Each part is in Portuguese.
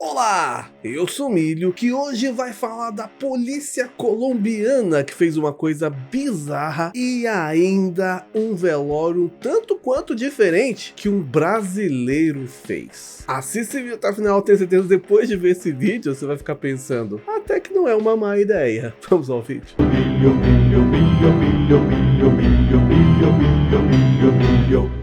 Olá, eu sou Milho, que hoje vai falar da polícia colombiana que fez uma coisa bizarra e ainda um velório tanto quanto diferente que um brasileiro fez. Assista esse vídeo até o final, tenho certeza depois de ver esse vídeo você vai ficar pensando, até que não é uma má ideia. Vamos ao vídeo. Milho, milho, milho, milho, milho, milho, milho, milho, milho, milho.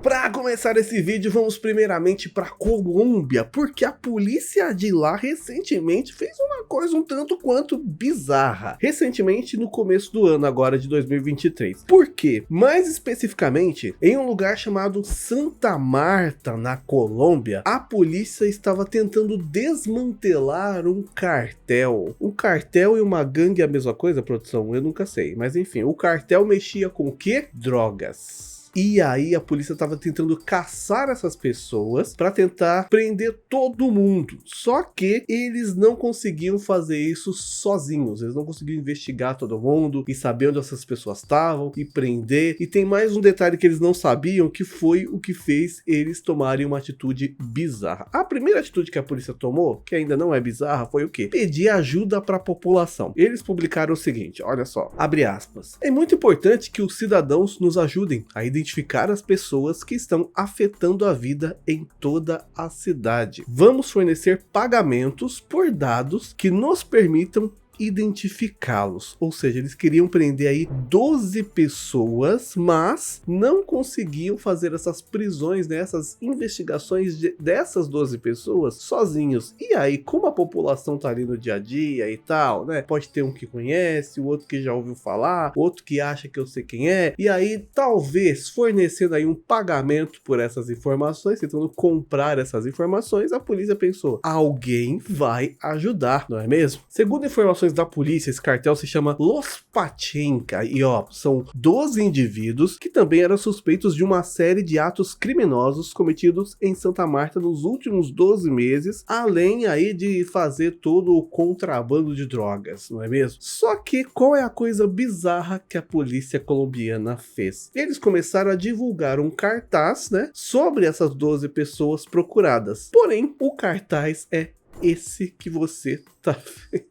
Para começar esse vídeo, vamos primeiramente para Colômbia, porque a polícia de lá recentemente fez uma coisa um tanto quanto bizarra. Recentemente, no começo do ano agora de 2023. Por quê? Mais especificamente, em um lugar chamado Santa Marta, na Colômbia, a polícia estava tentando desmantelar um cartel. Um cartel e uma gangue é a mesma coisa, produção? Eu nunca sei, mas enfim, o cartel mexia com o quê? Drogas. E aí a polícia estava tentando caçar essas pessoas para tentar prender todo mundo. Só que eles não conseguiam fazer isso sozinhos. Eles não conseguiam investigar todo mundo e saber onde essas pessoas estavam e prender. E tem mais um detalhe que eles não sabiam, que foi o que fez eles tomarem uma atitude bizarra. A primeira atitude que a polícia tomou, que ainda não é bizarra, foi o quê? Pedir ajuda para a população. Eles publicaram o seguinte, olha só, abre aspas. É muito importante que os cidadãos nos ajudem a identificar as pessoas que estão afetando a vida em toda a cidade. Vamos fornecer pagamentos por dados que nos permitam identificá-los, ou seja, eles queriam prender aí 12 pessoas, mas não conseguiam fazer essas prisões, né, essas investigações dessas 12 pessoas sozinhos. E aí, como a população tá ali no dia a dia e tal, né, pode ter um que conhece, o outro que já ouviu falar, outro que acha que eu sei quem é, e aí talvez fornecendo aí um pagamento por essas informações, tentando comprar essas informações, a polícia pensou, alguém vai ajudar, não é mesmo? Segundo informações da polícia, esse cartel se chama Los Pachenca e ó, são 12 indivíduos que também eram suspeitos de uma série de atos criminosos cometidos em Santa Marta nos últimos 12 meses, além aí de fazer todo o contrabando de drogas, não é mesmo? Só que qual é a coisa bizarra que a polícia colombiana fez? Eles começaram a divulgar um cartaz, né, sobre essas 12 pessoas procuradas. Porém, o cartaz é esse que você tá vendo.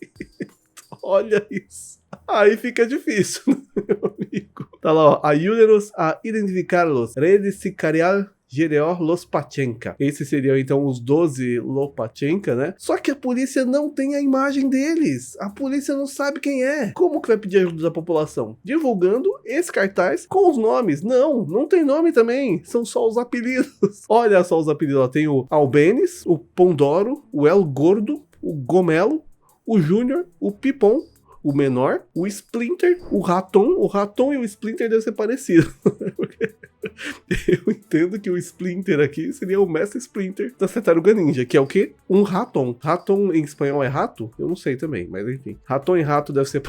Olha isso. Aí fica difícil, meu amigo. Tá lá, ó. Ayúdenos a identificar-los. Rede Sicarial Gereor Los Pachenca. Esses seriam então os 12 Los Pachenca, né? Só que a polícia não tem a imagem deles. A polícia não sabe quem é. Como que vai pedir ajuda da população? Divulgando esse cartaz com os nomes. Não, não tem nome também. São só os apelidos. Olha só os apelidos. Ó. Tem o Albenes, o Pondoro, o El Gordo, o Gomelo, o Júnior, o Pipom, o Menor, o Splinter, o Raton e o Splinter devem ser parecidos. Eu entendo que o Splinter aqui seria o Mestre Splinter da Tartaruga Ninja, que é o quê? Um Raton. Raton em espanhol é rato? Eu não sei também, mas enfim. Raton e rato deve ser...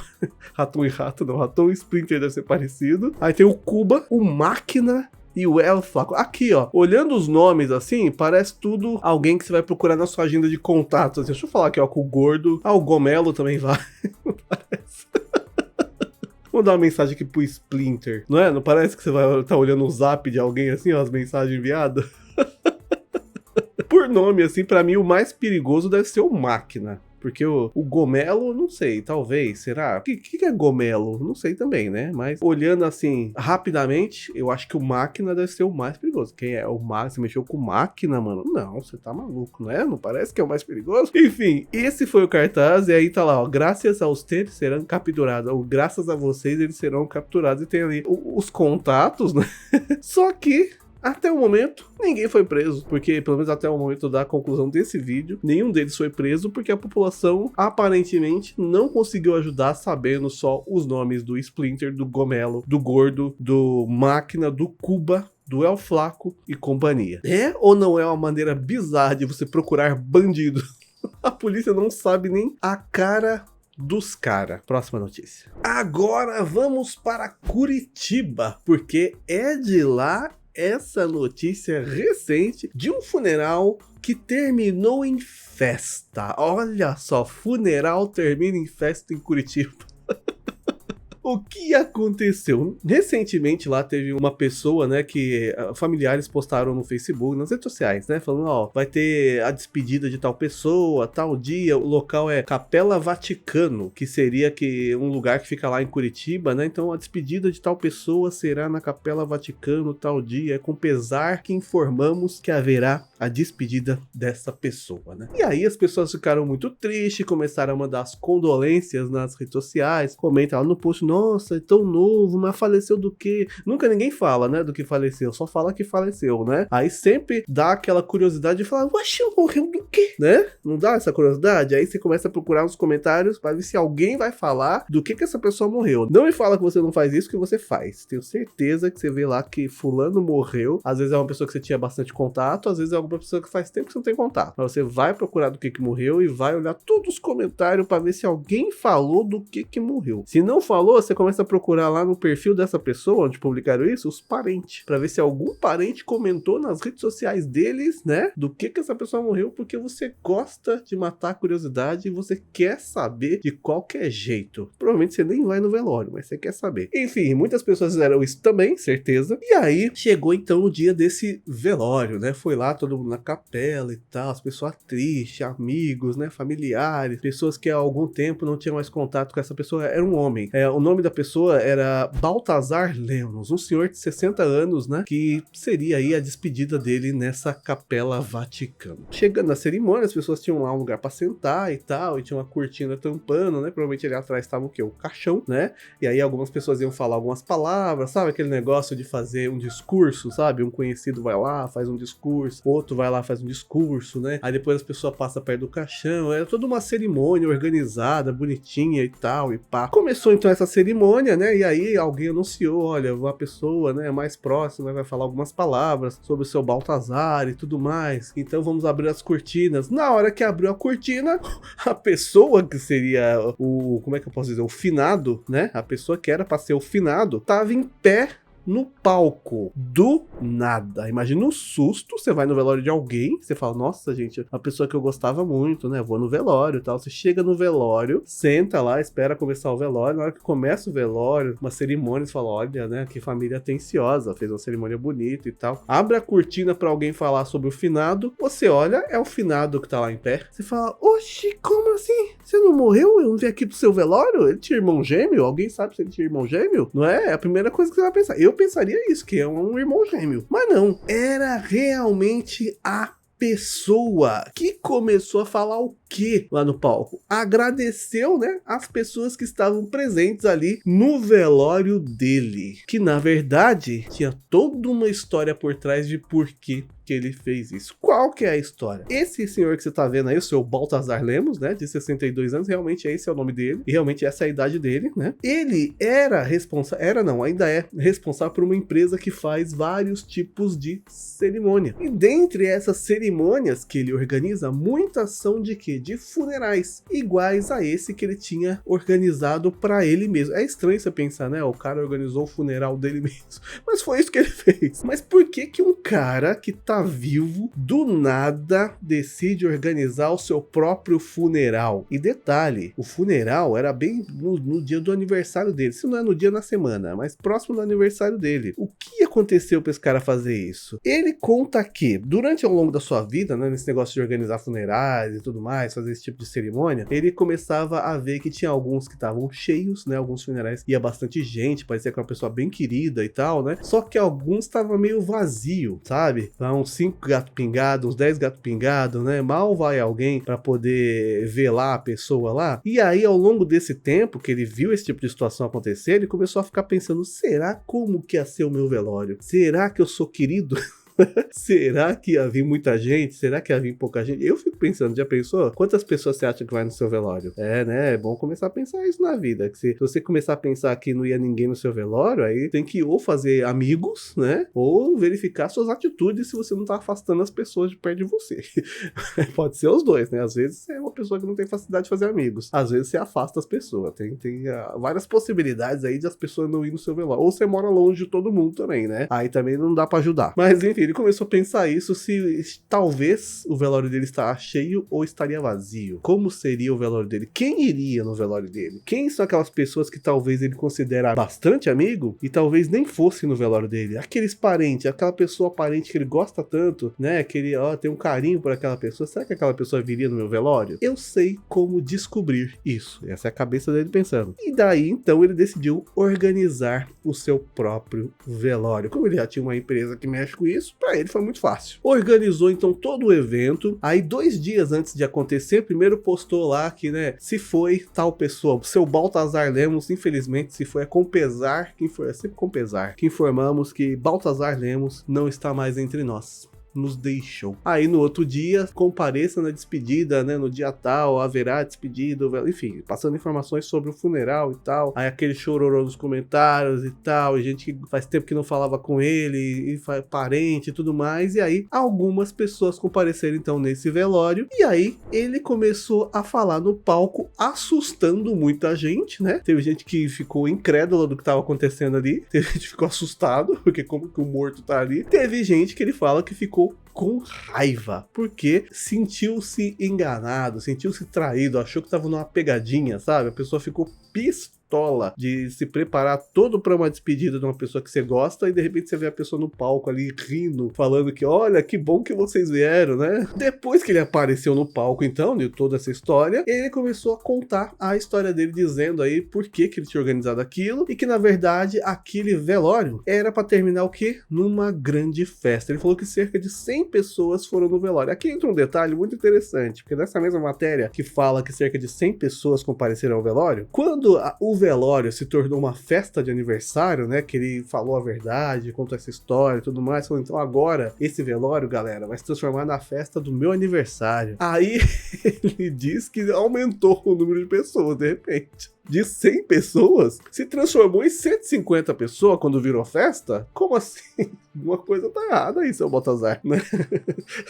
Raton e rato não, Raton e Splinter deve ser parecido. Aí tem o Cuba, o Máquina e o El Flaco. Aqui, ó, olhando os nomes assim, parece tudo alguém que você vai procurar na sua agenda de contatos. Assim, deixa eu falar aqui, ó, com o Gordo. Ah, o Gomelo também vai. Parece. Vou dar uma mensagem aqui pro Splinter. Não é? Não parece que você vai estar olhando o zap de alguém assim, ó, as mensagens enviadas? Por nome, assim, pra mim o mais perigoso deve ser o Máquina. Porque o Gomelo, não sei, talvez, será? O que é Gomelo? Não sei também, né? Mas olhando assim, rapidamente, eu acho que o Máquina deve ser o mais perigoso. Quem é o Máquina? Você mexeu com Máquina, mano? Não, você tá maluco, não é? Não parece que é o mais perigoso? Enfim, esse foi o cartaz, e aí tá lá, ó, graças a vocês serão capturados, ou graças a vocês eles serão capturados, e tem ali os contatos, né? Só que... até o momento, ninguém foi preso, porque pelo menos até o momento da conclusão desse vídeo, nenhum deles foi preso, porque a população aparentemente não conseguiu ajudar sabendo só os nomes do Splinter, do Gomelo, do Gordo, do Máquina, do Cuba, do El Flaco e companhia. É ou não é uma maneira bizarra de você procurar bandido? A polícia não sabe nem a cara dos caras. Próxima notícia. Agora vamos para Curitiba, porque é de lá essa notícia recente de um funeral que terminou em festa. Olha só, funeral termina em festa em Curitiba. O que aconteceu? Recentemente lá teve uma pessoa, né, que familiares postaram no Facebook, nas redes sociais, né, falando, ó, vai ter a despedida de tal pessoa, tal dia, o local é Capela Vaticano, que seria um lugar que fica lá em Curitiba, né, então a despedida de tal pessoa será na Capela Vaticano, tal dia, é com pesar que informamos que haverá a despedida dessa pessoa, né. E aí as pessoas ficaram muito tristes, começaram a mandar as condolências nas redes sociais, comenta lá no post, nossa, é tão novo, mas faleceu do quê? Nunca ninguém fala, né, do que faleceu, só fala que faleceu, né? Aí sempre dá aquela curiosidade de falar, ué, morreu do quê? Né? Não dá essa curiosidade? Aí você começa a procurar nos comentários pra ver se alguém vai falar do que essa pessoa morreu. Não me fala que você não faz isso, que você faz. Tenho certeza que você vê lá que fulano morreu, às vezes é uma pessoa que você tinha bastante contato, às vezes é alguma pessoa que faz tempo que você não tem contato. Mas você vai procurar do que morreu e vai olhar todos os comentários pra ver se alguém falou do que morreu. Se não falou, você começa a procurar lá no perfil dessa pessoa, onde publicaram isso, os parentes, pra ver se algum parente comentou nas redes sociais deles, né, do que essa pessoa morreu, porque você gosta de matar a curiosidade e você quer saber de qualquer jeito. Provavelmente você nem vai no velório, mas você quer saber. Enfim, muitas pessoas fizeram isso também, certeza. E aí, chegou então o dia desse velório, né, foi lá todo mundo na capela e tal, as pessoas tristes, amigos, né, familiares, pessoas que há algum tempo não tinham mais contato com essa pessoa. Era um homem. O nome da pessoa era Baltazar Lemos, um senhor de 60 anos, né, que seria aí a despedida dele nessa Capela Vaticano. Chegando na cerimônia, as pessoas tinham lá um lugar pra sentar e tal, e tinha uma cortina tampando, né, provavelmente ali atrás estava o quê? O caixão, né, e aí algumas pessoas iam falar algumas palavras, sabe, aquele negócio de fazer um discurso, sabe, um conhecido vai lá, faz um discurso, outro vai lá, faz um discurso, né, aí depois as pessoas passam perto do caixão, era toda uma cerimônia organizada, bonitinha e tal, e pá. Começou então essa cerimônia, né, e aí alguém anunciou, olha, uma pessoa, né, mais próxima vai falar algumas palavras sobre o seu Baltazar e tudo mais, então vamos abrir as cortinas. Na hora que abriu a cortina, a pessoa que seria como é que eu posso dizer, o finado, né, a pessoa que era pra ser o finado, tava em pé no palco, do nada. Imagina um susto, você vai no velório de alguém, você fala, nossa gente, uma pessoa que eu gostava muito, né, vou no velório e tal, você chega no velório, senta lá, espera começar o velório, na hora que começa o velório, uma cerimônia, você fala, olha, né, que família atenciosa, fez uma cerimônia bonita e tal, abre a cortina pra alguém falar sobre o finado, você olha, é o finado que tá lá em pé, você fala, oxi, como assim? Você não morreu? Eu não vim aqui pro seu velório? Ele tinha irmão gêmeo? Alguém sabe se ele tinha irmão gêmeo? Não é? É a primeira coisa que você vai pensar. Eu pensaria isso, que é um irmão gêmeo. Mas não, era realmente a pessoa que começou a falar o que lá no palco? Agradeceu, né, as pessoas que estavam presentes ali no velório dele, que na verdade tinha toda uma história por trás de por que ele fez isso. Qual que é a história? Esse senhor que você tá vendo aí, o seu Baltazar Lemos, né, de 62 anos, realmente esse é o nome dele, e realmente essa é a idade dele, né? Ele ainda é responsável por uma empresa que faz vários tipos de cerimônia. E dentre essas cerimônias que ele organiza, muitas são de quê? De funerais, iguais a esse que ele tinha organizado para ele mesmo. É estranho você pensar, né? O cara organizou o funeral dele mesmo, mas foi isso que ele fez. Mas por que que um cara que tá vivo, do nada, decide organizar o seu próprio funeral? E detalhe, o funeral era bem no dia do aniversário dele. Se não é no dia, na semana, mas próximo do aniversário dele. O que aconteceu para esse cara fazer isso? Ele conta que, durante ao longo da sua vida, né, nesse negócio de organizar funerais e tudo mais, fazer esse tipo de cerimônia, ele começava a ver que tinha alguns que estavam cheios, né, alguns funerais ia bastante gente, parecia que era uma pessoa bem querida e tal, né, só que alguns estavam meio vazio, sabe? Uns 5 gatos pingados, uns 10 gatos pingados, né? Mal vai alguém para poder ver lá a pessoa lá. E aí, ao longo desse tempo que ele viu esse tipo de situação acontecer, ele começou a ficar pensando, será como que ia ser o meu velório? Será que eu sou querido? Será que ia vir muita gente? Será que ia vir pouca gente? Eu fico pensando, já pensou? Quantas pessoas você acha que vai no seu velório? É, né? É bom começar a pensar isso na vida. Que se você começar a pensar que não ia ninguém no seu velório, aí tem que ou fazer amigos, né? Ou verificar suas atitudes se você não tá afastando as pessoas de perto de você. Pode ser os dois, né? Às vezes você é uma pessoa que não tem facilidade de fazer amigos. Às vezes você afasta as pessoas. Tem várias possibilidades aí de as pessoas não ir no seu velório. Ou você mora longe de todo mundo também, né? Aí também não dá pra ajudar. Mas enfim, ele começou a pensar isso, se talvez o velório dele está cheio ou estaria vazio. Como seria o velório dele? Quem iria no velório dele? Quem são aquelas pessoas que talvez ele considera bastante amigo e talvez nem fosse no velório dele? Aqueles parentes, aquela pessoa parente que ele gosta tanto, né? Que ele tem um carinho por aquela pessoa. Será que aquela pessoa viria no meu velório? Eu sei como descobrir isso. Essa é a cabeça dele pensando. E daí, então, ele decidiu organizar o seu próprio velório. Como ele já tinha uma empresa que mexe com isso, para ele foi muito fácil. Organizou, então, todo o evento. Aí, 2 dias antes de acontecer, primeiro postou lá que, né, se foi tal pessoa, o seu Baltazar Lemos, infelizmente, se foi, é com pesar, é sempre com pesar, que informamos que Baltazar Lemos não está mais entre nós. Nos deixou. Aí no outro dia, compareça na despedida, né? No dia tal, haverá despedida, enfim, passando informações sobre o funeral e tal. Aí aquele chororô nos comentários e tal, e gente que faz tempo que não falava com ele, e parente e tudo mais. E aí, algumas pessoas compareceram então nesse velório. E aí, ele começou a falar no palco, assustando muita gente, né? Teve gente que ficou incrédula do que estava acontecendo ali. Teve gente que ficou assustado, porque como que o morto tá ali. Teve gente que ele fala que ficou com raiva, porque sentiu-se enganado, sentiu-se traído, achou que estava numa pegadinha, sabe? A pessoa ficou pistola de se preparar todo para uma despedida de uma pessoa que você gosta e de repente você vê a pessoa no palco ali rindo, falando que olha, que bom que vocês vieram, né? Depois que ele apareceu no palco então, de toda essa história, ele começou a contar a história dele, dizendo aí por que ele tinha organizado aquilo e que na verdade aquele velório era para terminar o quê? Numa grande festa. Ele falou que cerca de 100 pessoas foram no velório. Aqui entra um detalhe muito interessante, porque nessa mesma matéria que fala que cerca de 100 pessoas compareceram ao velório, quando o velório se tornou uma festa de aniversário, né, que ele falou a verdade, contou essa história e tudo mais, falou, então agora esse velório, galera, vai se transformar na festa do meu aniversário. Aí ele diz que aumentou o número de pessoas, de repente. De 100 pessoas, se transformou em 150 pessoas quando virou festa? Como assim? Uma coisa tá errada aí, seu Baltazar, né?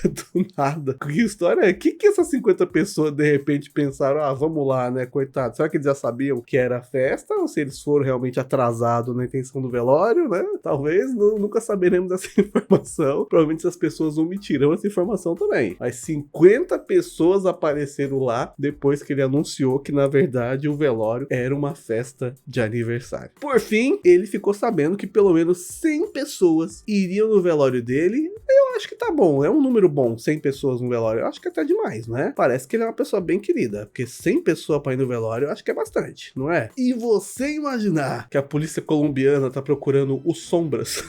Do nada. Que história é? Que essas 50 pessoas de repente pensaram, vamos lá, né, coitado? Será que eles já sabiam que era festa? Ou se eles foram realmente atrasados na intenção do velório, né? Talvez, nunca saberemos essa informação. Provavelmente essas pessoas omitirão essa informação também. Mas 50 pessoas apareceram lá depois que ele anunciou que, na verdade, o velório era uma festa de aniversário. Por fim, ele ficou sabendo que pelo menos 100 pessoas iriam no velório dele. Eu acho que tá bom, é um número bom, 100 pessoas no velório. Eu acho que é até demais, né? Parece que ele é uma pessoa bem querida, porque 100 pessoas pra ir no velório, eu acho que é bastante, não é? E você imaginar que a polícia colombiana tá procurando os Sombras?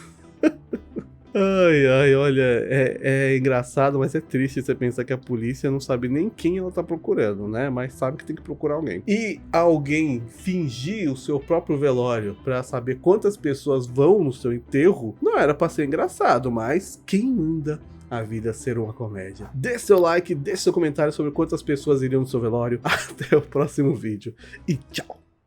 Ai, olha, é engraçado, mas é triste você pensar que a polícia não sabe nem quem ela tá procurando, né? Mas sabe que tem que procurar alguém. E alguém fingir o seu próprio velório pra saber quantas pessoas vão no seu enterro, não era pra ser engraçado, mas quem manda a vida ser uma comédia? Deixe seu like, deixe seu comentário sobre quantas pessoas iriam no seu velório. Até o próximo vídeo e tchau!